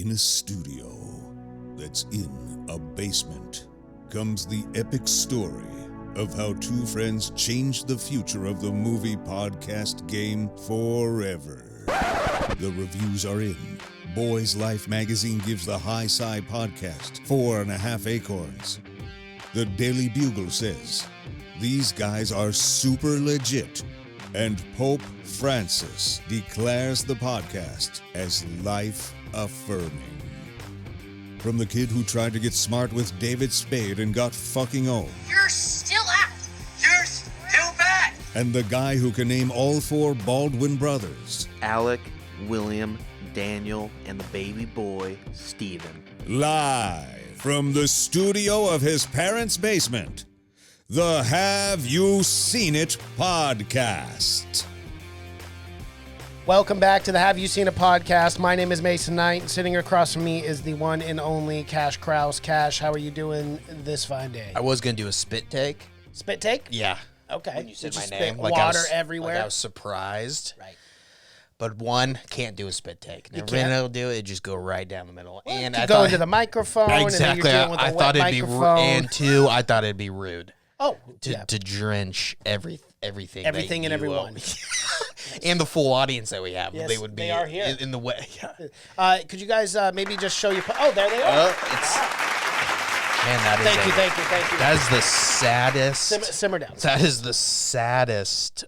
In a studio that's in a basement comes the epic story of how two friends changed the future of the movie podcast game forever. The reviews are in. Boys Life magazine gives the High Sci podcast 4.5 acorns. The Daily Bugle says, these guys are super legit. And Pope Francis declares the podcast as life-affirming. From the kid who tried to get smart with David Spade and got fucking old. You're still out. You're still bad. And the guy who can name all four Baldwin brothers. Alec, William, Daniel, and the baby boy, Stephen. Live from the studio of his parents' basement. The Have You Seen It podcast. Welcome back to the Have You Seen It podcast. My name is Mason Knight, and sitting across from me is the one and only Cash Kraus. Cash, how are you doing this fine day? I was going to do a spit take. Spit take? Yeah. Okay. When you said Did my spit name. water everywhere? Like I was surprised. Right. But one, can't do a spit take. Never been able to do it. It just go right down the middle. Well, and you I go into the microphone. Exactly. And then you're dealing with I a thought wet it'd be microphone. And two, I thought it'd be rude. Oh, To drench everything. Everything that and you everyone. And the full audience that we have. Yes, they would be they are here. in the way. Yeah. Could you guys maybe just show your... Oh, there they are. Man, that is Thank you. That is the saddest. Simmer down. That is the saddest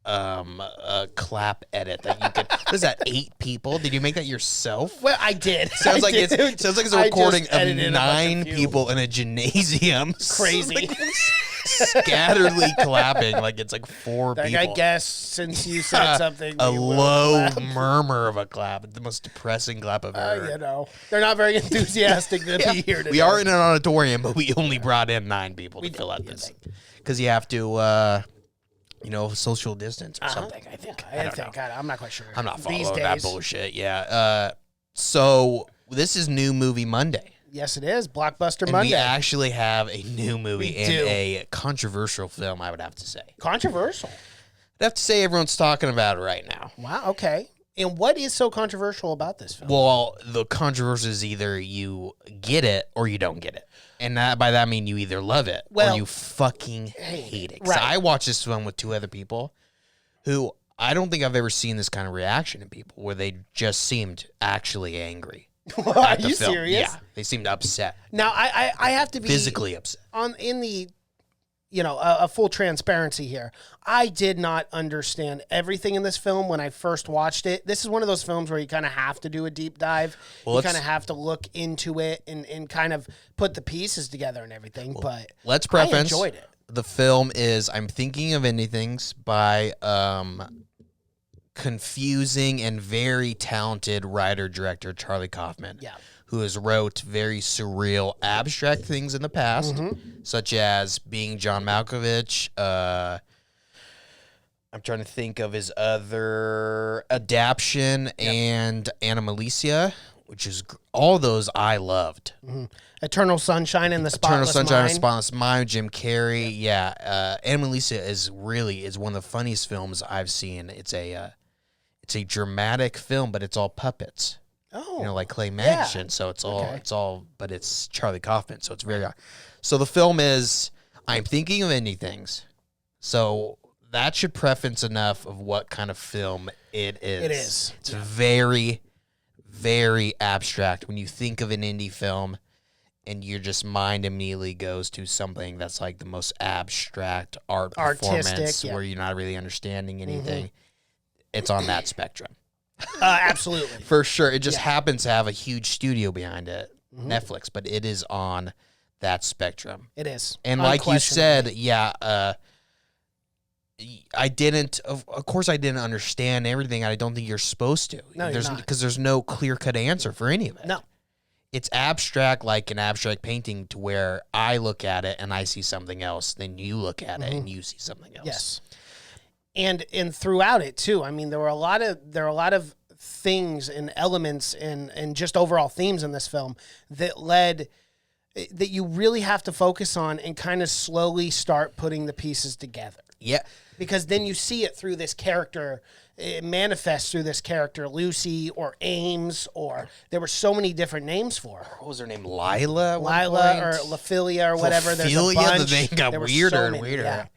clap edit that you could. What is that? 8 people? Did you make that yourself? Well, I did. Sounds like it's a recording of edited 9 people in a gymnasium. Crazy. Scatteredly clapping like it's like 4 people. I guess since you said something, A we will low clap. murmur of a clap. The most depressing clap I've ever heard. You know, they're not very enthusiastic to be here today. We are in an auditorium, but we only brought in 9 people to fill out this. Because you have to, social distance or something, I think. I'm not quite sure. I'm not These following that days. bullshit. Yeah. So this is New Movie Monday. Yes, it is. Blockbuster And Monday. we actually have a new movie We and do. a controversial film, I would have to say. Controversial. I'd have to say everyone's talking about it right now. Wow, okay. And what is so controversial about this film? Well, the controversy is either you get it or you don't get it. And by that I mean you either love it or you fucking hate it. 'Cause Right. I watched this film with 2 other people who I don't think I've ever seen this kind of reaction in people where they just seemed actually angry. Are at the you film. serious? Yeah, they seemed upset. Now, I have to be Physically upset. in the, a full transparency here. I did not understand everything in this film when I first watched it. This is one of those films where you kind of have to do a deep dive. Well, you kind of have to look into it and kind of put the pieces together and everything. But Let's preface. I enjoyed it. The film is I'm Thinking of Anythings by confusing and very talented writer-director Charlie Kaufman. Yeah. Who has wrote very surreal, abstract things in the past, such as Being John Malkovich. I'm trying to think of his other adaptation and Animalicia, which is all those I loved. Eternal Sunshine in the Spotless Eternal Sunshine of Mind. the Spotless Mind, Jim Carrey. Yeah, Animalicia is one of the funniest films I've seen. It's a dramatic film, but it's all puppets. Oh, Like claymation. So it's all, but it's Charlie Kaufman. So it's very, so the film is, I'm Thinking of Anythings. So that should preface enough of what kind of film it is. It is. It's very, very abstract. When you think of an indie film and your just mind immediately goes to something that's like the most abstract performance where you're not really understanding anything, it's on that spectrum. Absolutely. For sure. It just happens to have a huge studio behind it, Netflix, but it is on that spectrum. It is. And like you said, I didn't, of course I didn't understand everything. I don't think you're supposed to. No, you're not. Because there's no clear-cut answer for any of it. No. It's abstract like an abstract painting to where I look at it and I see something else, then you look at it and you see something else. Yes. And throughout it too. I mean, there are a lot of things and elements and just overall themes in this film that you really have to focus on and kind of slowly start putting the pieces together. Yeah. because then you see it through this character. It manifests through this character, Lucy or Ames, or there were so many different names for her. What was her name? Lila? at one Lila point? or Laphilia or whatever. There's a Ophelia? bunch. The name got There were weirder so and many, weirder.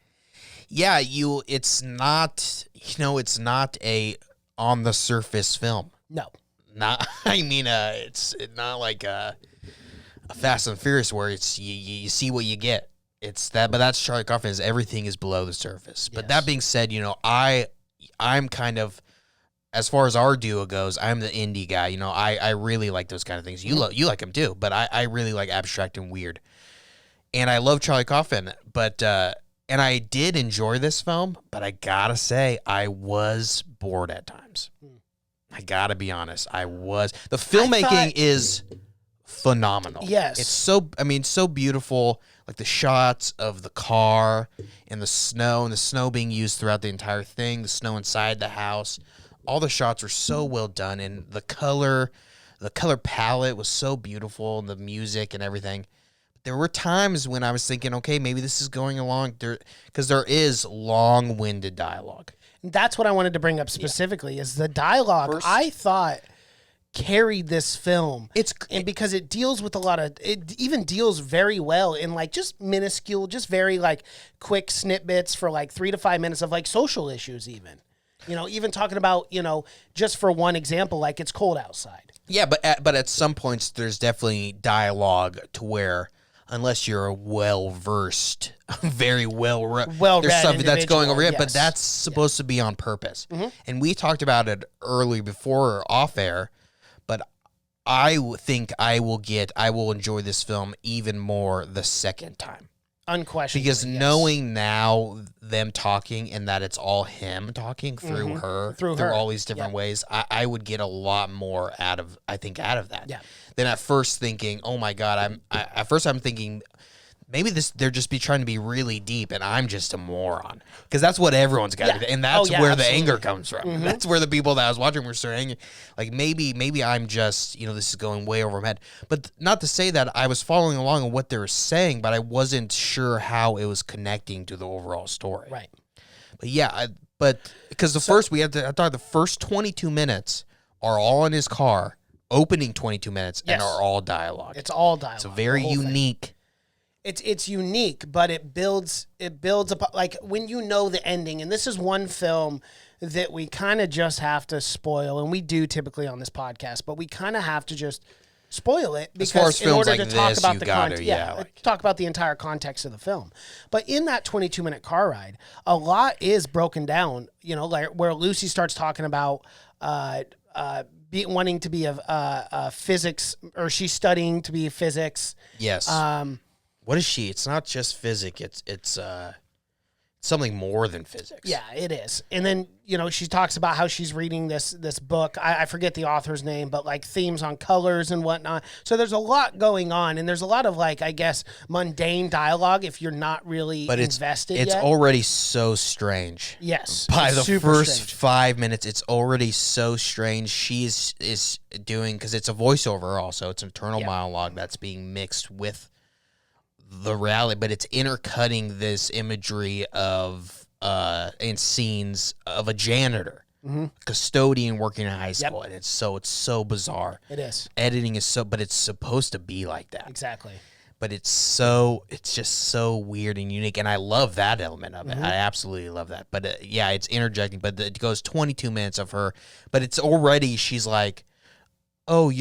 yeah. It's not, it's not a on the surface film. No. Not, it's not like a Fast and Furious where it's you see what you get. It's that, but that's Charlie Kaufman. Is everything is below the surface. But that being said, I'm kind of, as far as our duo goes, I'm the indie guy. I really like those kind of things. You like them too, but I really like abstract and weird. And I love Charlie Kaufman, but and I did enjoy this film, but I gotta say I was bored at times. I gotta be honest. The filmmaking is phenomenal. Yes. It's so beautiful. Like the shots of the car and the snow being used throughout the entire thing, the snow inside the house. All the shots were so well done, and the color palette was so beautiful, and the music and everything. There were times when I was thinking, okay, maybe this is going along there, because there is long-winded dialogue. That's what I wanted to bring up specifically is the dialogue. I thought carried this film. And because it deals with it even deals very well in like just minuscule, just very like quick snippets for like 3 to 5 minutes of like social issues even. Even talking about, just for one example, like it's cold outside. Yeah, but at some points there's definitely dialogue to where, unless you're a well-versed, very well-read, there's something that's going over it, but that's supposed to be on purpose. Mm-hmm. And we talked about it early before off-air, but I think I will enjoy this film even more the second time. Unquestionably. Because knowing now them talking and that it's all him talking through her, through all these different ways, I would get a lot more out of that. Yeah. Than at first thinking, oh my God, I'm thinking maybe they're just trying to be really deep and I'm just a moron. Because that's what everyone's got to do. And that's where the anger comes from. Mm-hmm. That's where the people that I was watching were so angry. Like maybe I'm just, this is going way over my head. But not to say that I was following along on what they were saying, but I wasn't sure how it was connecting to the overall story. Right. But yeah, because I thought the first 22 minutes are all in his car, opening 22 minutes, and are all dialogue. It's all dialogue. It's a very unique. It's unique, but it builds up like when the ending, and this is one film that we kind of just have to spoil, and we do typically on this podcast, but we kind of have to just spoil it because in order to talk about the content, talk about the entire context of the film. But in that 22-minute car ride, a lot is broken down. Like where Lucy starts talking about wanting to be a physics, or she's studying to be physics. Yes. What is she? It's not just physics. It's something more than physics. Yeah, it is. And then, she talks about how she's reading this book. I forget the author's name, but like themes on colors and whatnot. So there's a lot going on, and there's a lot of like, I guess, mundane dialogue if you're not really invested yet. It's already so strange. Yes. By the first 5 minutes, it's already so strange. She is doing, because it's a voiceover also. It's an internal monologue that's being mixed with the reality, but it's intercutting this imagery of and scenes of a janitor, custodian working in high school, and it's so bizarre. It is. Editing is but it's supposed to be like that. Exactly. But it's just so weird and unique, and I love that element of it. I absolutely love that. But it's interjecting. But it goes 22 minutes of her, but it's already, she's like, oh,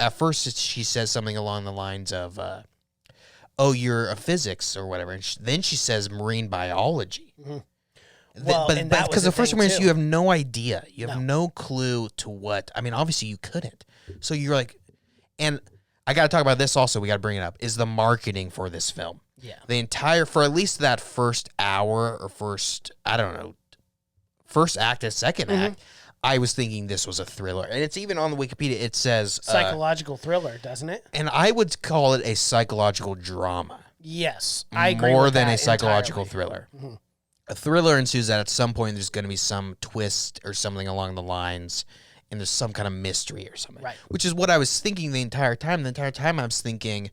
at first she says something along the lines of, oh, you're a physics or whatever. And then she says marine biology. Mm-hmm. Well, but because the first minutes you have no idea. You have no clue to what. I mean, obviously you couldn't. So you're like, and I got to talk about this also. We got to bring it up, is the marketing for this film. Yeah. The entire, for at least that first hour or first act and second act, I was thinking this was a thriller. And it's even on the Wikipedia, it says psychological thriller, doesn't it? And I would call it a psychological drama. Yes, I agree. More with than that a psychological entirely. thriller. Mm-hmm. A thriller ensues that at some point there's going to be some twist or something along the lines, and there's some kind of mystery or something. Right. Which is what I was thinking the entire time. The entire time I was thinking,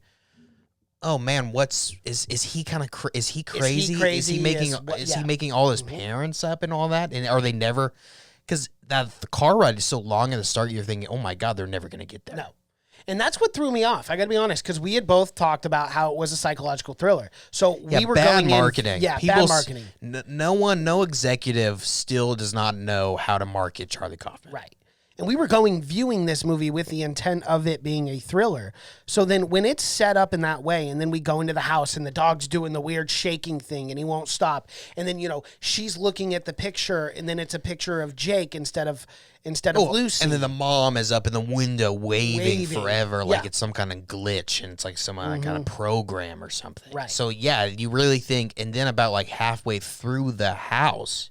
oh man, is he kind of is he crazy? Is he crazy? making all his parents up and all that? And are they never? Because the car ride is so long at the start, you're thinking, oh my god, they're never gonna get there. No. And that's what threw me off. I got to be honest, because we had both talked about how it was a psychological thriller. So we were bad going marketing. in, bad marketing. No executive still does not know how to market Charlie Kaufman. Right. And we were viewing this movie with the intent of it being a thriller. So then when it's set up in that way, and then we go into the house and the dog's doing the weird shaking thing and he won't stop. And then, she's looking at the picture and then it's a picture of Jake instead of Lucy. And then the mom is up in the window waving forever like it's some kind of glitch and it's like some kind of program or something. Right. So yeah, you really think, and then about like halfway through the house,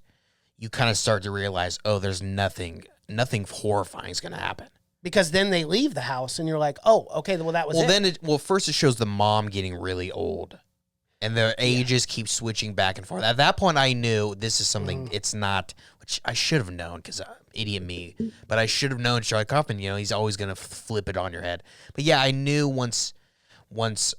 you kind of start to realize, oh, there's nothing horrifying is going to happen. Because then they leave the house and you're like, oh, okay, well, that was it. First it shows the mom getting really old and their ages keep switching back and forth. At that point, I knew this is something it's not, which I should have known because idiot me, but I should have known Charlie Kaufman, he's always going to flip it on your head. But yeah, I knew once what's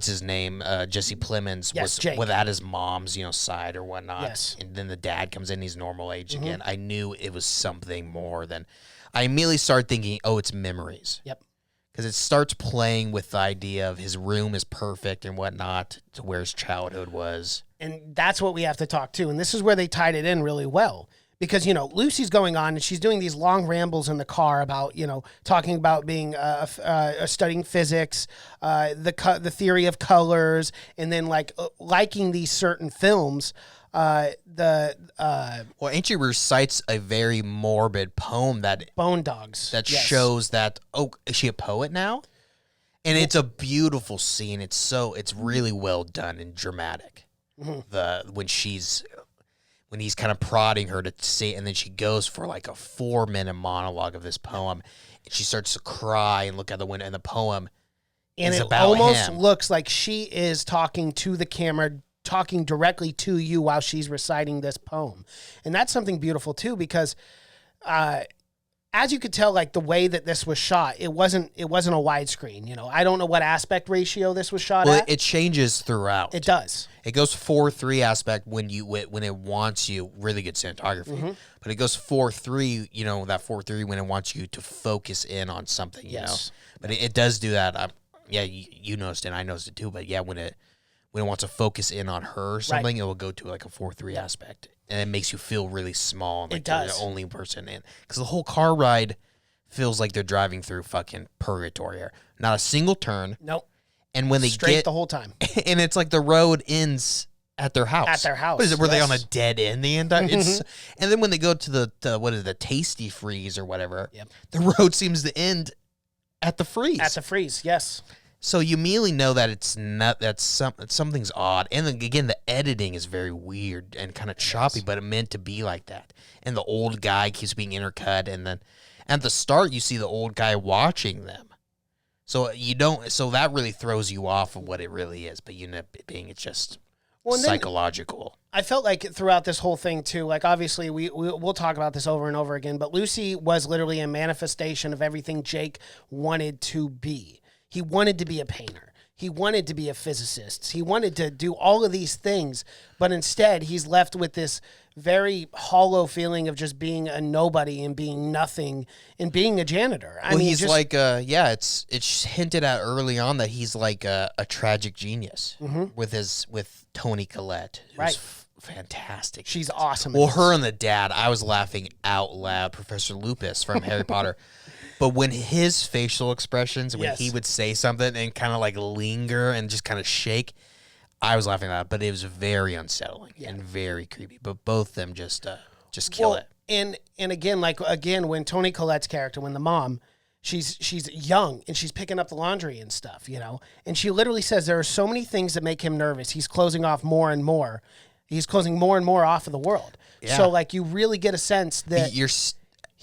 his name? Jesse Plemons was at his mom's, side or whatnot. Yes. And then the dad comes in, he's normal age again. I knew it was something more than. I immediately started thinking, oh, it's memories. Yep. Because it starts playing with the idea of his room is perfect and whatnot to where his childhood was. And that's what we have to talk to. And this is where they tied it in really well. Because, Lucy's going on and she's doing these long rambles in the car about, talking about being studying physics, the theory of colors, and then liking these certain films. Well, and she recites a very morbid poem that Bone Dogs that shows that is she a poet now? And it's a beautiful scene. It's really well done and dramatic. When he's kind of prodding her to say, and then she goes for like a 4-minute monologue of this poem, and she starts to cry and look out the window, and the poem and is it about almost him. Looks like she is talking to the camera, talking directly to you while she's reciting this poem. And that's something beautiful too, because as you could tell, like the way that this was shot, it wasn't a widescreen. I don't know what aspect ratio this was shot at. It changes throughout. It does. It goes 4:3 aspect when it wants you, really good cinematography. But it goes 4:3, that 4:3 when it wants you to focus in on something, you know. But it does do that. You noticed it, and I noticed it too. But yeah, when it wants to focus in on her or something, it will go to like a 4:3 aspect. And it makes you feel really small. Like it does. You're the only person in. Because the whole car ride feels like they're driving through fucking purgatory here. Not a single turn. Nope. And when they straight the whole time. And it's like the road ends at their house. At their house. What is it? Were they on a dead end the entire? And then when they go to the Tasty Freeze or whatever, the road seems to end at the freeze. At the freeze, yes. So you immediately know that it's not something's odd. And then again, the editing is very weird and kind of choppy, but it meant to be like that. And the old guy keeps being intercut, and then at the start you see the old guy watching them. So that really throws you off of what it really is, but you end up being it's just psychological. I felt like throughout this whole thing too, like obviously we'll talk about this over and over again, but Lucy was literally a manifestation of everything Jake wanted to be. He wanted to be a painter. He wanted to be a physicist. He wanted to do all of these things, but instead he's left with this very hollow feeling of just being a nobody and being nothing and being a janitor. He's like, it's hinted at early on that he's like a tragic genius with Toni Collette, who's fantastic. She's awesome. Well, her and the dad, I was laughing out loud. Professor Lupus from Harry Potter. But when his facial expressions, when he would say something and kind of like linger and just kind of shake, I was laughing at that. But it was very unsettling and very creepy. But both of them just kill it. And again, when Toni Collette's character, when the mom, she's young and she's picking up the laundry and stuff, and she literally says there are so many things that make him nervous. He's closing off more and more. He's closing more and more off of the world. Yeah. So you really get a sense that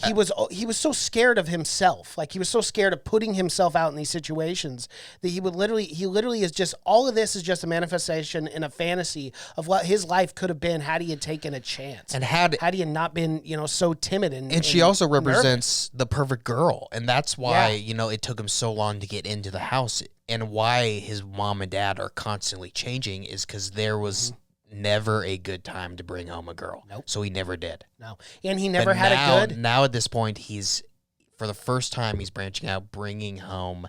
he was so scared of himself. Like he was so scared of putting himself out in these situations that he literally is just, all of this is just a manifestation in a fantasy of what his life could have been had he had taken a chance. And had he had not been, so timid and she also nervous. represents the perfect girl. And that's why, it took him so long to get into the house, and why his mom and dad are constantly changing is because there was never a good time to bring home a girl. Nope. So he never did. No. And he never had a good. Now at this point, he's, for the first time, he's branching out, bringing home,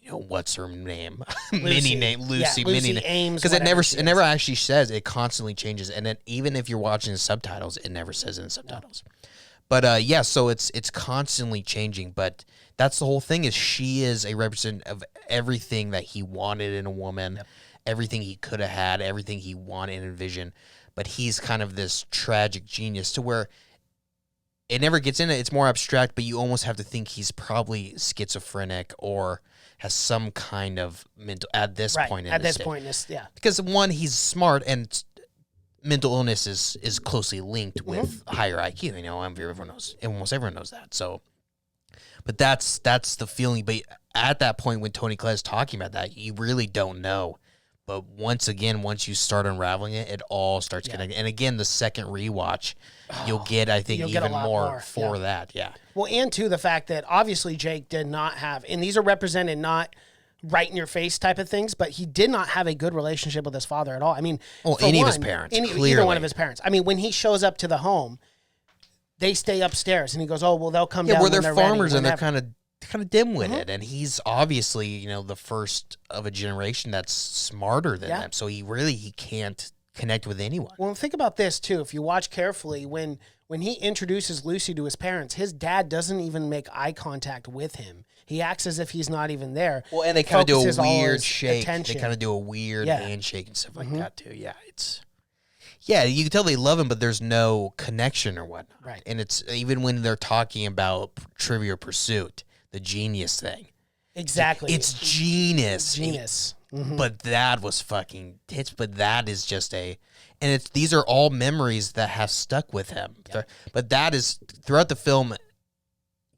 what's her name? Lucy. Lucy Mini Ames. Because it never actually says, it constantly changes. And then even if you're watching the subtitles, it never says in the subtitles. No. But so it's constantly changing. But that's the whole thing, is she is a representative of everything that he wanted in a woman. Yep. Everything he could have had, everything he wanted and envisioned, but he's kind of this tragic genius to where it never gets in it. It's more abstract, but you almost have to think he's probably schizophrenic or has some kind of mental at this point. Because one, he's smart, and mental illness is closely linked with higher IQ. Almost everyone knows that. So, but that's the feeling. But at that point, when Tony Collette's talking about that, you really don't know. But once you start unraveling it, it all starts connecting. And again, the second rewatch, you'll get, I think, even more for that. Yeah. Well, and too, the fact that obviously Jake did not have, and these are represented not right in your face type of things, but he did not have a good relationship with his father at all. I mean, any of his parents, either one of his parents. I mean, when he shows up to the home, they stay upstairs, and he goes, "Oh, well, they'll come down." Yeah, where they're farmers ready, and they're kind of dim-witted, and he's obviously the first of a generation that's smarter than them, so he can't connect with anyone. Well, think about this too. If you watch carefully, when he introduces Lucy to his parents, his dad doesn't even make eye contact with him. He acts as if he's not even there. Well, and they kind of do a weird shake. Attention. They kind of do a weird handshake and stuff like that too. Yeah, you can tell they love him, but there's no connection or whatnot. Right. And it's even when they're talking about Trivial Pursuit, the genius thing. Exactly. It's genius. Genius. But that was fucking tits. But that is just these are all memories that have stuck with him. Yep. But that is, throughout the film,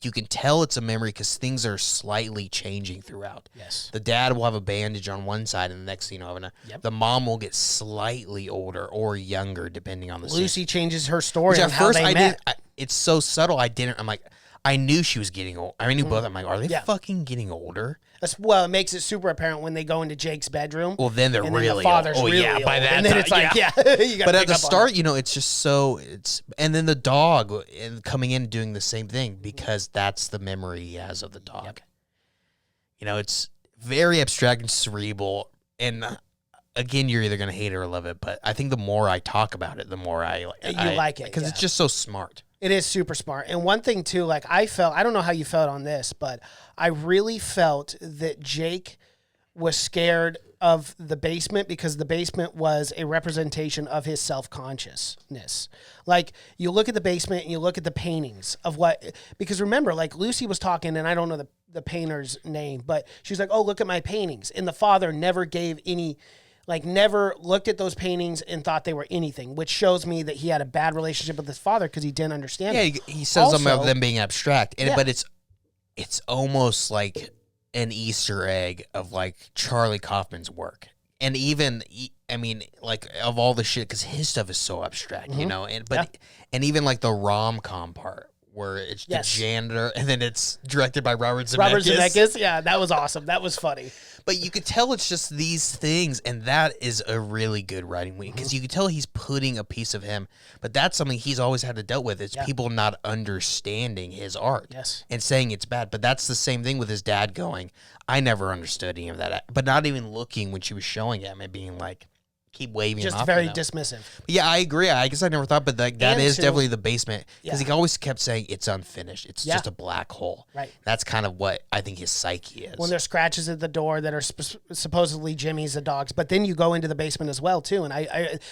you can tell it's a memory because things are slightly changing throughout. Yes. The dad will have a bandage on one side, and the next thing you know, the mom will get slightly older or younger, depending on the Lucy changes her story on how first they met. It's so subtle, I'm like, I knew she was getting old. I knew both. I'm like, are they fucking getting older? Well, it makes it super apparent when they go into Jake's bedroom. Well, then they're really the father's old. really old. By that and then time, it's like, you gotta But at the pick up start, it's just so, and then the dog coming in doing the same thing because that's the memory he has of the dog. Yep. It's very abstract and cerebral, and again, you're either going to hate it or love it, but I think the more I talk about it, the more I like it. Because it's just so smart. It is super smart. And one thing too, like I don't know how you felt on this, but I really felt that Jake was scared of the basement because the basement was a representation of his self-consciousness. Like you look at the basement and you look at the paintings of because remember, like Lucy was talking, and I don't know the painter's name, but she's like, "Oh, look at my paintings." And the father never gave any, never looked at those paintings and thought they were anything, which shows me that he had a bad relationship with his father because he didn't understand. Yeah, he says something about them being abstract, but it's almost like an Easter egg of Charlie Kaufman's work, and even of all the shit, because his stuff is so abstract, and even the rom-com part where it's the janitor, and then it's directed by Robert Zemeckis. Yeah, that was awesome. That was funny. But you could tell it's just these things, and that is a really good writing week because you could tell he's putting a piece of him. But that's something he's always had to deal with. It's people not understanding his art and saying it's bad. But that's the same thing with his dad going, I never understood any of that. But not even looking when she was showing him and being like, keep waving just him off. Just very dismissive. But yeah, I agree. I guess I never thought, but that is definitely the basement because he always kept saying it's unfinished. It's just a black hole. Right. That's kind of what I think his psyche is. When there's scratches at the door that are supposedly Jimmy's, the dog's, but then you go into the basement as well too. And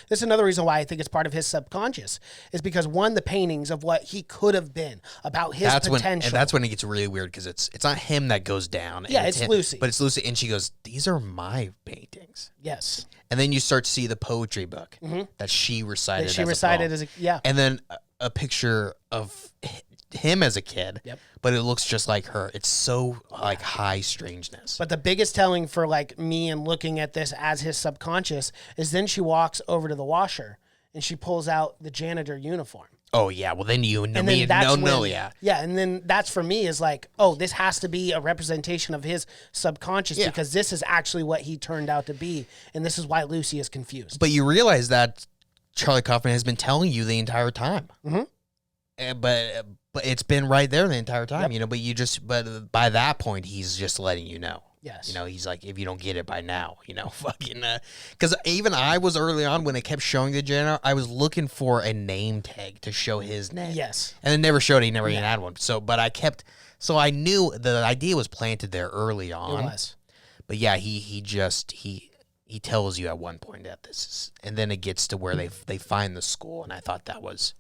this is another reason why I think it's part of his subconscious is because one, the paintings of what he could have been about his potential. And that's when it gets really weird because it's not him that goes down. Yeah, it's Lucy. But it's Lucy, and she goes, "These are my paintings." Yes. And then you start to see the poetry book that she recited. As a and then a picture of him as a kid, Yep. but it looks just like her. It's so like high strangeness. But the biggest telling for like me and looking at this as his subconscious is then she walks over to the washer and she pulls out the janitor uniform. Oh yeah, well then you know And me. then that's No, when, yeah. Yeah, and then that's for me is like, oh, this has to be a representation of his subconscious Yeah. because this is actually what he turned out to be, and this is why Lucy is confused. But you realize that Charlie Kaufman has been telling you the entire time. Mm-hmm. But it's been right there the entire time, you know. But by that point, he's just letting you know. Yes. You know, he's like, if you don't get it by now, you know, fucking. Because even I was early on when it kept showing the janitor, I was looking for a name tag to show his name. Yes. And it never showed. He never even had one. So, but I kept. So I knew the idea was planted there early on. It was. But yeah, he tells you at one point that this is, and then it gets to where they find the school, and I thought that was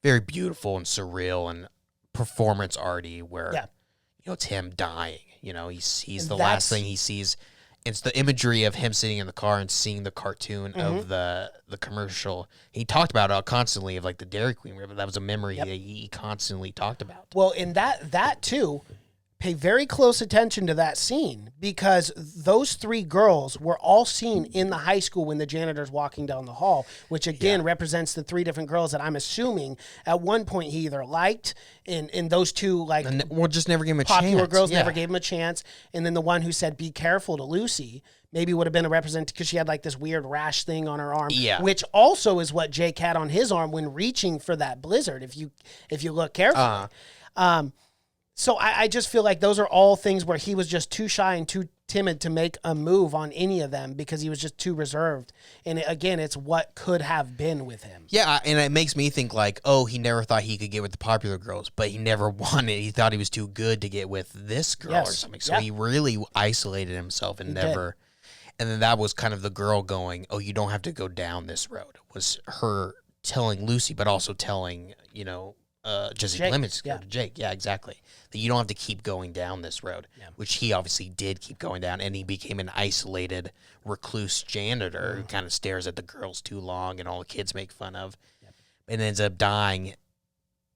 very beautiful and surreal and performance arty, where you know it's him dying. You know, he's the last thing he sees. It's the imagery of him sitting in the car and seeing the cartoon of the commercial. He talked about it constantly of like the Dairy Queen. That was a memory that he constantly talked about. Well, in that too, pay very close attention to that scene because those three girls were all seen in the high school when the janitor's walking down the hall, which again represents the three different girls that I'm assuming at one point he either liked, and those two like Or just never gave him a popular chance. girls never gave him a chance, and then the one who said "be careful" to Lucy maybe would have been a representative because she had like this weird rash thing on her arm, which also is what Jake had on his arm when reaching for that blizzard. If you look carefully. So I just feel like those are all things where he was just too shy and too timid to make a move on any of them because he was just too reserved. And again, it's what could have been with him. Yeah, and it makes me think like, oh, he never thought he could get with the popular girls, but he never wanted. He thought he was too good to get with this girl or something. So he really isolated himself and never. And then that was kind of the girl going, oh, you don't have to go down this road. Was her telling Lucy, but also telling, you know, Jesse Plemons to go to Jake. Yeah, exactly. That you don't have to keep going down this road, which he obviously did keep going down, and he became an isolated, recluse janitor who kind of stares at the girls too long and all the kids make fun of, and ends up dying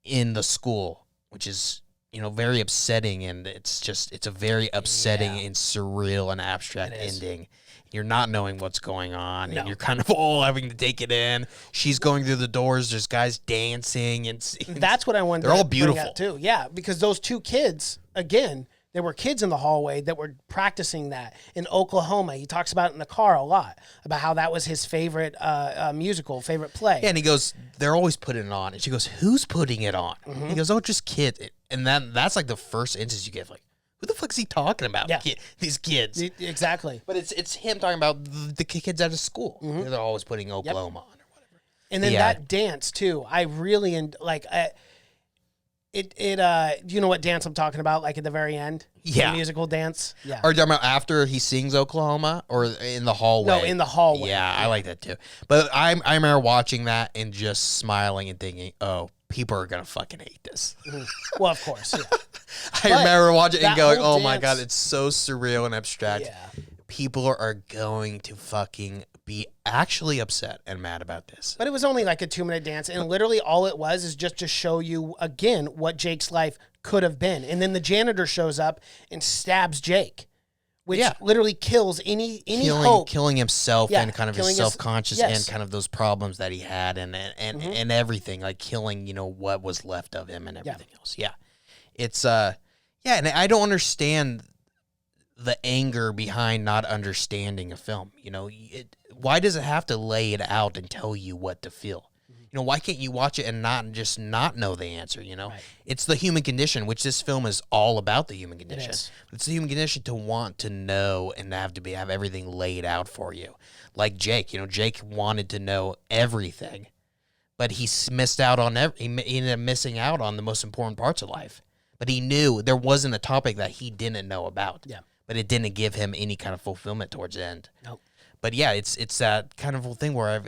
in the school, which is, you know, very upsetting, and it's a very upsetting and surreal and abstract ending. You're not knowing what's going on, and you're kind of all having to take it in. She's going through the doors. There's guys dancing, and that's what I wanted. They're all beautiful too. Yeah, because those two kids, again, there were kids in the hallway that were practicing that in Oklahoma. He talks about it in the car a lot about how that was his favorite musical, favorite play. Yeah, and he goes, "They're always putting it on," and she goes, "Who's putting it on?" He goes, "Oh, just kids." And that's like the first instance you get, like, who the fuck is he talking about? Yeah. These kids. Exactly. But it's him talking about the kids out of school. They're always putting Oklahoma on or whatever. And then that dance too, I really like it. Do you know what dance I'm talking about? Like at the very end, Yeah, the musical dance. Yeah. Or talking about after he sings Oklahoma, or in the hallway? No, in the hallway. Yeah, I like that too. But I remember watching that and just smiling and thinking, oh, people are gonna fucking hate this. Well, of course. Yeah. I remember watching it and going, whole oh my dance- God, it's so surreal and abstract. Yeah. People are going to fucking be actually upset and mad about this. But it was only like a 2-minute dance, and literally all it was is just to show you again what Jake's life could have been. And then the janitor shows up and stabs Jake, which literally kills any hope. Killing himself and kind of his killing self-conscious yes. and kind of those problems that he had and everything, like killing, you know, what was left of him and everything else. Yeah. It's, and I don't understand the anger behind not understanding a film. You know, why does it have to lay it out and tell you what to feel? You know, why can't you watch it and not know the answer, you know? Right. It's the human condition, which this film is all about the human condition. It's the human condition to want to know and have everything laid out for you. Like Jake, you know, Jake wanted to know everything, but he missed out on he ended up missing out on the most important parts of life. But he knew there wasn't a topic that he didn't know about. Yeah. But it didn't give him any kind of fulfillment towards the end. Nope. But yeah, it's that kind of thing where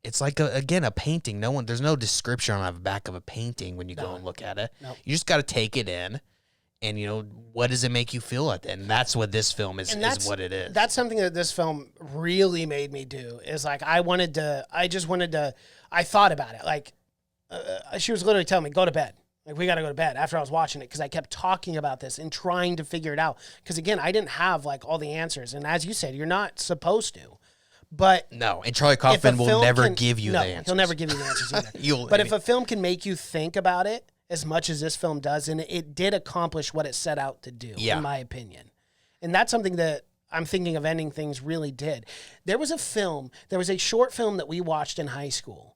it's like a painting. There's no description on the back of a painting when you go and look at it. Nope. You just got to take it in, and you know, what does it make you feel at the end? And that's what this film is what it is. That's something that this film really made me do. Is like I thought about it. Like she was literally telling me, go to bed. Like, we got to go to bed after I was watching it because I kept talking about this and trying to figure it out. Because, again, I didn't have, like, all the answers. And as you said, you're not supposed to. But no, and Charlie Kaufman will never give you the answers. He'll never give you the answers either. But if a film can make you think about it as much as this film does, and it did accomplish what it set out to do, in my opinion. And that's something that I'm thinking of ending things really did. There was a short film that we watched in high school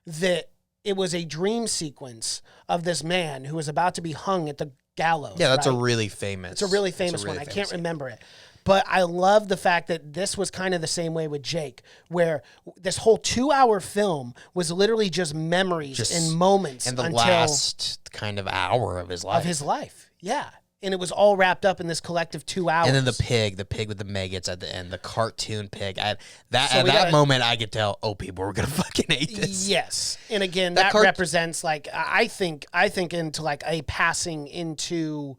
that it was a dream sequence of this man who was about to be hung at the gallows. Yeah, that's a really famous. It's a really famous one. I can't remember it. But I love the fact that this was kind of the same way with Jake, where this whole 2-hour film was literally just memories and moments. And the last kind of hour of his life. Yeah. And it was all wrapped up in this collective 2 hours. And then the pig with the maggots at the end, the cartoon pig. At that moment, I could tell, people were gonna fucking hate this. Yes, and again, that represents, like, I think into, like, a passing into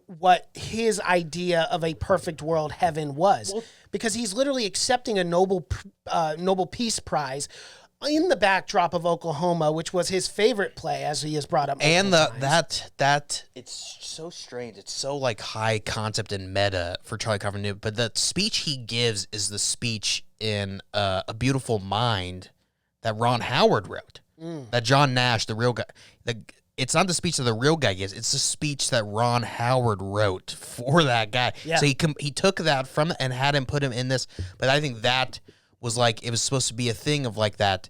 what his idea of a perfect world heaven was, because he's literally accepting a Nobel Peace Prize in the backdrop of Oklahoma, which was his favorite play, as he has brought up. And that it's so strange. It's so, like, high concept and meta for Charlie Kaufman. But the speech he gives is the speech in A Beautiful Mind that Ron Howard wrote. That John Nash, the real guy, it's not the speech that the real guy gives. It's the speech that Ron Howard wrote for that guy. Yeah. So he took that from and had him put him in this. But I think that was, like, it was supposed to be a thing of, like, that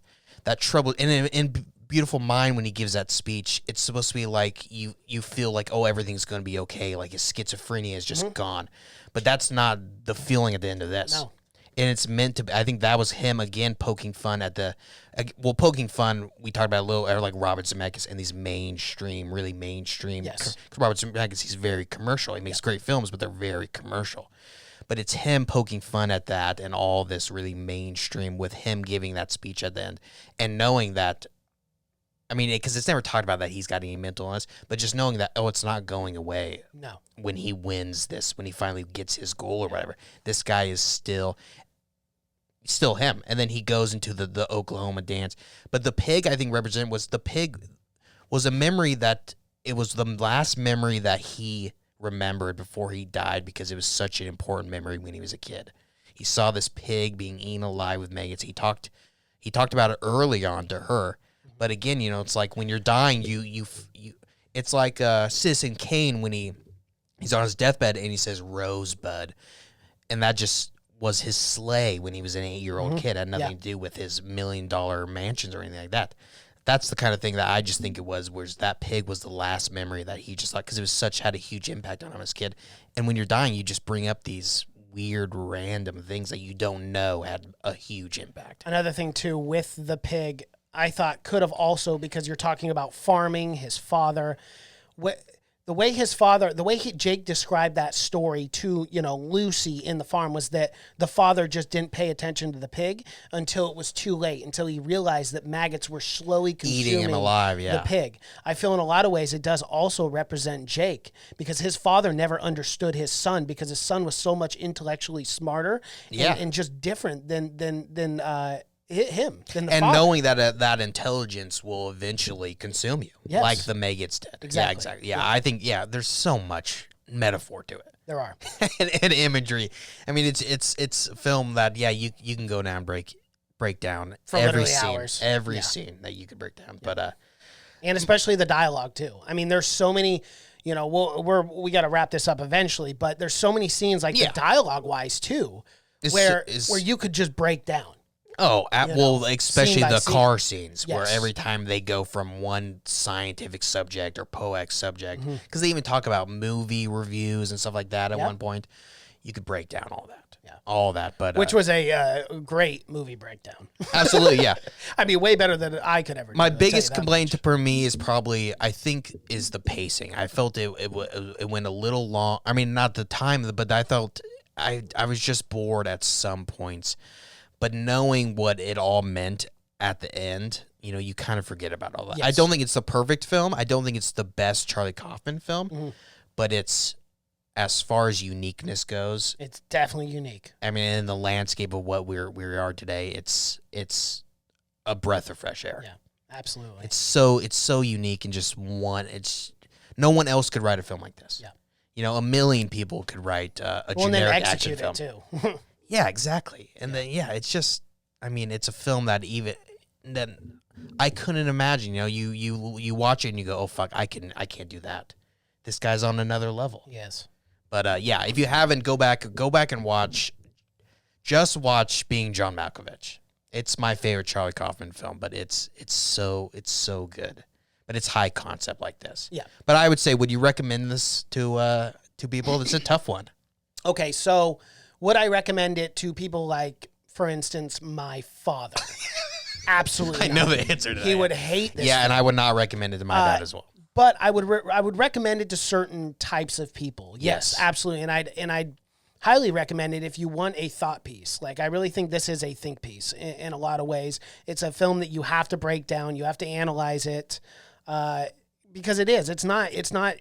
trouble. And in Beautiful Mind, when he gives that speech, it's supposed to be like you feel like, everything's going to be okay. Like, his schizophrenia is just gone. But that's not the feeling at the end of this. No. And it's meant to be. I think that was him, again, poking fun at poking fun, we talked about a little, like Robert Zemeckis and these really mainstream. Yes. Because Robert Zemeckis, he's very commercial. He makes great films, but they're very commercial. But it's him poking fun at that and all this really mainstream with him giving that speech at the end. And knowing that, I mean, because it's never talked about that he's got any mental illness, but just knowing that, it's not going away. No. When he wins this, when he finally gets his goal or whatever, this guy is still him. And then he goes into the Oklahoma dance. But the pig, I think, was a memory that, it was the last memory that he remembered before he died, because it was such an important memory when he was a kid. He saw this pig being eaten alive with maggots. He talked about it early on to her. But again, it's like when you're dying, you it's like Citizen Kane when he's on his deathbed and he says Rosebud. And that just was his sleigh when he was an 8-year-old kid. It had nothing to do with his $1 million mansions or anything like that. That's the kind of thing that I just think it was, whereas that pig was the last memory that he just, like, because it had a huge impact on him as a kid. And when you're dying, you just bring up these weird, random things that you don't know had a huge impact. Another thing, too, with the pig, I thought could have also, because you're talking about farming, his father, the way Jake described that story to, Lucy in the farm was that the father just didn't pay attention to the pig until it was too late, until he realized that maggots were slowly consuming eating him alive, the pig. I feel in a lot of ways it does also represent Jake, because his father never understood his son, because his son was so much intellectually smarter and just different than him than the father. Knowing that that intelligence will eventually consume you, like the maggots did. Exactly. Yeah, exactly. Yeah, I think there's so much metaphor to it. There are and imagery. I mean, it's a film that you can go down break down for every scene, scene that you could break down. But and especially the dialogue too. I mean, there's so many. We got to wrap this up eventually, but there's so many scenes like the dialogue wise too, where you could just break down. Oh, especially the car scenes where every time they go from one scientific subject or poetic subject, because they even talk about movie reviews and stuff like that at one point, you could break down all that. But which was a great movie breakdown. Absolutely, yeah. I mean, way better than I could ever do. My biggest complaint for me is probably, I think, is the pacing. I felt it went a little long. I mean, not the time, but I felt I was just bored at some points. But knowing what it all meant at the end, you kind of forget about all that. Yes. I don't think it's the perfect film. I don't think it's the best Charlie Kaufman film, but it's, as far as uniqueness goes, it's definitely unique. I mean, in the landscape of what we are today, it's a breath of fresh air. Yeah. Absolutely. It's so unique and just no one else could write a film like this. Yeah. You know, a million people could write a and then generic action execute film. it too. Yeah, exactly. And then it's just, I mean, it's a film that I couldn't imagine. You know, you watch it and you go, oh fuck, I can't do that. This guy's on another level. Yes. But if you haven't, go back and watch. Just watch Being John Malkovich. It's my favorite Charlie Kaufman film, but it's so good. But it's high concept like this. Yeah. But I would say, would you recommend this to people? It's a tough one. Okay, so would I recommend it to people like, for instance, my father? Absolutely. I know the answer to that. He would hate this. Yeah, and I would not recommend it to my dad as well. But I would recommend it to certain types of people. Yes, absolutely. And I'd highly recommend it if you want a thought piece. Like, I really think this is a think piece in a lot of ways. It's a film that you have to break down. You have to analyze it. Because it is. It's not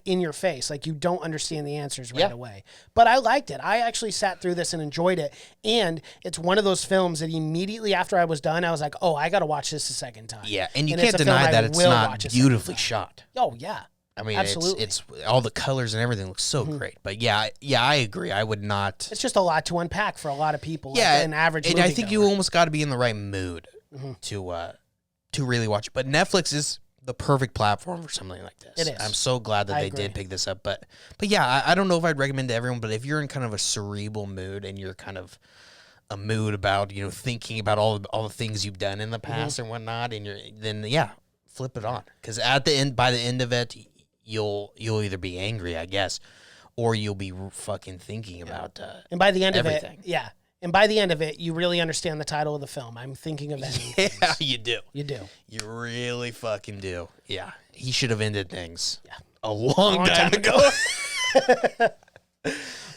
in your face. Like, you don't understand the answers right away. But I liked it. I actually sat through this and enjoyed it. And it's one of those films that immediately after I was done, I was like, oh, I got to watch this a second time. Yeah, and you it's can't a film deny I that it's will not watch a second beautifully time. shot. Oh, yeah. I mean, absolutely. It's all the colors and everything looks so great. But yeah, I agree. I would not. It's just a lot to unpack for a lot of people. Yeah, like an average. And I think you almost got to be in the right mood to really watch it. But Netflix is the perfect platform for something like this. It is. I'm so glad that they did pick this up. But yeah, I don't know if I'd recommend to everyone. But if you're in kind of a cerebral mood and you're kind of a mood about thinking about all the things you've done in the past and whatnot, and then flip it on, because by the end of it, you'll either be angry, I guess, or you'll be fucking thinking about and by the end everything. of it, and by the end of it, you really understand the title of the film. I'm thinking of ending things. Yeah, you do. You do. You really fucking do. Yeah, he should have ended things. Yeah. A long time ago.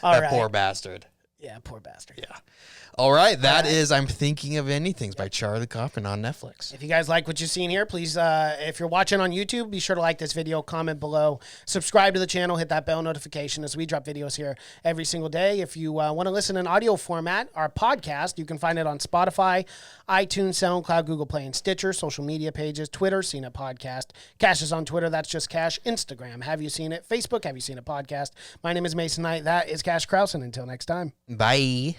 All right. Poor bastard. Yeah, poor bastard. Yeah. All right, that is I'm Thinking of Anything by Charlie Kaufman on Netflix. If you guys like what you've seen here, please, if you're watching on YouTube, be sure to like this video, comment below, subscribe to the channel, hit that bell notification as we drop videos here every single day. If you want to listen in audio format, our podcast, you can find it on Spotify, iTunes, SoundCloud, Google Play, and Stitcher, social media pages, Twitter, Seen It Podcast. Cash is on Twitter, that's just Cash. Instagram, Have You Seen It? Facebook, Have You Seen It Podcast. My name is Mason Knight, that is Cash Krause, and until next time. Bye.